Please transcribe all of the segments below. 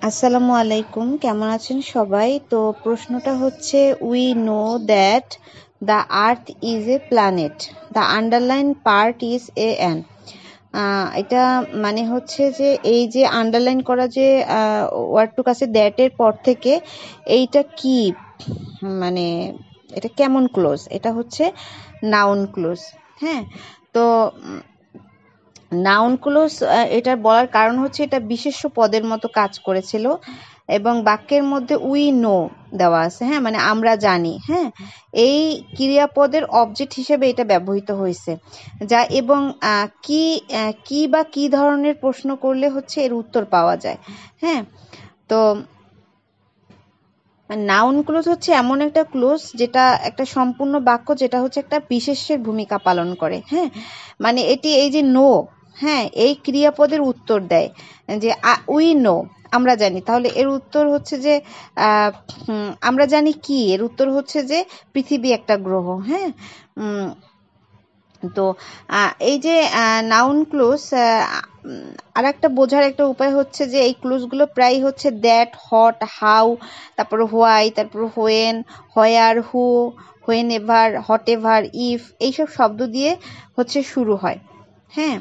আসসালামু আলাইকুম, কেমন আছেন সবাই? তো প্রশ্নটা হচ্ছে, we know that the earth is a planet, the underline part is a an. এটা মানে হচ্ছে যে এই যে আন্ডারলাইন করা যে ওয়ার্ডটুকু আছে দ্যাটের পর থেকে এইটা কি, মানে এটা কেমন ক্লোজ? এটা হচ্ছে নাউন ক্লোজ। হ্যাঁ, তো নাউন ক্লোজ এটা বলার কারণ হচ্ছে এটা বিশেষ্য পদের মতো কাজ করেছিল এবং বাক্যের মধ্যে উই নো দেওয়া আছে। হ্যাঁ, মানে আমরা জানি। হ্যাঁ, এই ক্রিয়াপদের অবজেক্ট হিসেবে এটা ব্যবহৃত হয়েছে যা এবং কি বা কি ধরনের প্রশ্ন করলে হচ্ছে এর উত্তর পাওয়া যায়। হ্যাঁ, তো নাউন ক্লোজ হচ্ছে এমন একটা ক্লোজ যেটা একটা সম্পূর্ণ বাক্য যেটা হচ্ছে একটা বিশেষ্যের ভূমিকা পালন করে। হ্যাঁ, মানে এটি এই যে নো, হ্যাঁ, এই ক্রিয়াপদের উত্তর দেয় যে উই নো, আমরা জানি। তাহলে এর উত্তর হচ্ছে যে আমরা জানি কি, এর উত্তর হচ্ছে যে পৃথিবী একটা গ্রহ। হ্যাঁ, তো এই যে নাউন ক্লোজ আর একটা বোঝার একটা উপায় হচ্ছে যে এই ক্লোজগুলো প্রায় হচ্ছে দ্যাট, হট, হাউ, তারপর হোয়াই, তারপর when, where, who, when ever, hot ever, if, এইসব শব্দ দিয়ে হচ্ছে শুরু হয়। হ্যাঁ,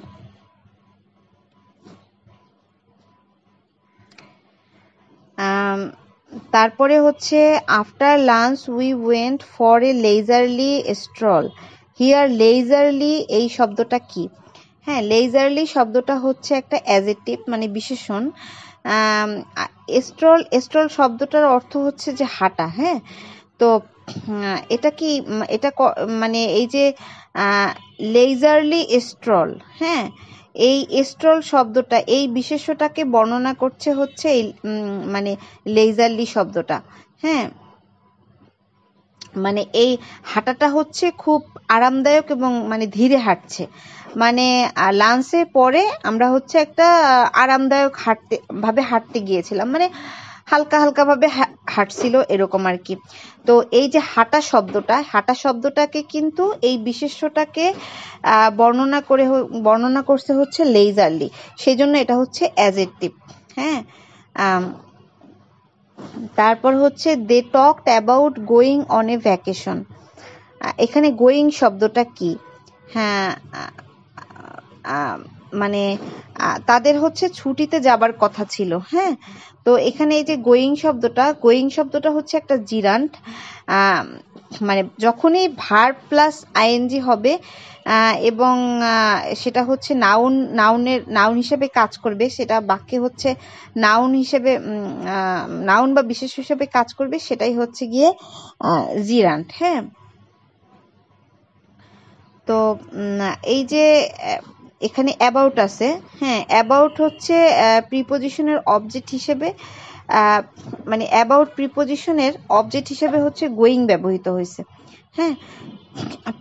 তারপরে হচ্ছে after lunch we went for a লেজারলি stroll. Here লেজারলি এই শব্দটা কি? হ্যাঁ, লেজারলি শব্দটা হচ্ছে একটা অ্যাজেক্টিভ, মানে বিশেষণ। স্ট্রল স্ট্রল শব্দটার অর্থ হচ্ছে যে হাঁটা। হ্যাঁ, তো এটা কি, এটা মানে এই যে লেজারলি স্ট্রল, হ্যাঁ, এই স্ট্রল শব্দটা এই বিশেষ্যটাকে বর্ণনা করছে হচ্ছে এই মানে লেজারলি শব্দটা। হ্যাঁ, মানে এই হাঁটাটা হচ্ছে খুব আরামদায়ক এবং মানে ধীরে হাঁটছে। মানে লাঞ্চের পরে আমরা হচ্ছে একটা আরামদায়ক হাঁটতে গিয়েছিলাম, মানে হালকা হালকা ভাবে হাঁটছিল এরকম আর কি। তো এই যে হাঁটা শব্দটাকে কিন্তু এই বিশেষ্যটাকে বর্ণনা করছে হচ্ছে লেজারলি, সেই জন্য এটা হচ্ছে অ্যাজেক্টিভ। হ্যাঁ, তারপর হচ্ছে they talked about going on a vacation. এখানে গোয়িং শব্দটা কি? হ্যাঁ, মানে তাদের হচ্ছে ছুটিতে যাবার কথা ছিল। হ্যাঁ, তো এখানে এই যে গোয়িং শব্দটা হচ্ছে একটা জিরান্ট, মানে যখনই ভার্ব প্লাস আইএনজি হবে এবং সেটা হচ্ছে নাউন হিসেবে কাজ করবে, সেটা বাক্যে হচ্ছে নাউন বা বিশেষ হিসেবে কাজ করবে, সেটাই হচ্ছে গিয়ে জিরান্ট। হ্যাঁ, তো এই যে এখানে অ্যাবাউট আছে। হ্যাঁ, অ্যাবাউট হচ্ছে প্রিপোজিশনের অবজেক্ট হিসেবে, মানে অ্যাবাউট প্রিপোজিশনের অবজেক্ট হিসেবে হচ্ছে গোয়িং ব্যবহৃত হয়েছে। হ্যাঁ,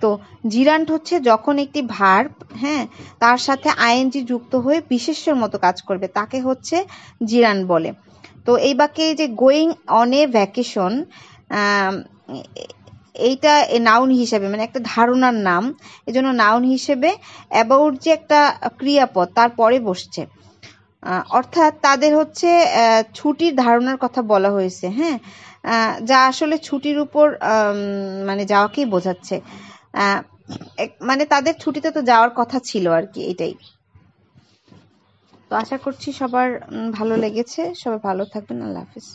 তো জিরান্ট হচ্ছে যখন একটি ভার্ব, হ্যাঁ, তার সাথে আইএনজি যুক্ত হয়ে বিশেষ্যের মতো কাজ করবে তাকে হচ্ছে জিরান্ট বলে। তো এই বাক্যে যে গোয়িং অন এ ভ্যাকেশন, এইটা নাউন হিসেবে মানে একটা ধারণার নাম, এজন্য নাউন হিসেবে অ্যাবাউট যে একটা ক্রিয়াপদ তার পরে বসছে, অর্থাৎ তাদের হচ্ছে ছুটির ধারণার কথা বলা হয়েছে। হ্যাঁ, যা আসলে ছুটির উপর মানে যাওয়াকেই বোঝাচ্ছে। মানে তাদের ছুটিতে তো যাওয়ার কথা ছিল আর কি, এটাই। তো আশা করছি সবার ভালো লেগেছে। সবাই ভালো থাকবেন। আল্লাহ হাফিজ।